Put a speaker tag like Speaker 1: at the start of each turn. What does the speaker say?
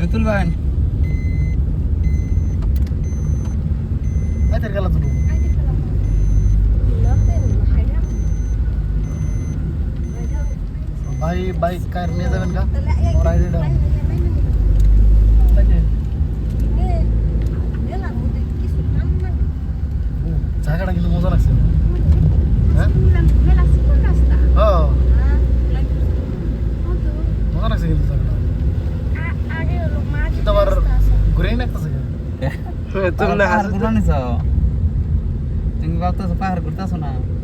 Speaker 1: betul ban.
Speaker 2: Ay terkala tuh. ভাই bike কার নিয়ে যাবেন কা ওর আইডিটা তাকে জায়গাটা কিন্তু মজা লাগছে হ্যাঁ মজা লাগছে কিন্তু জায়গাটা কিন্তু আবার ঘুরেই লাগতেছে
Speaker 1: Betul na. Pahar kurang nih so. Tinggal tuh pahar kurang so na.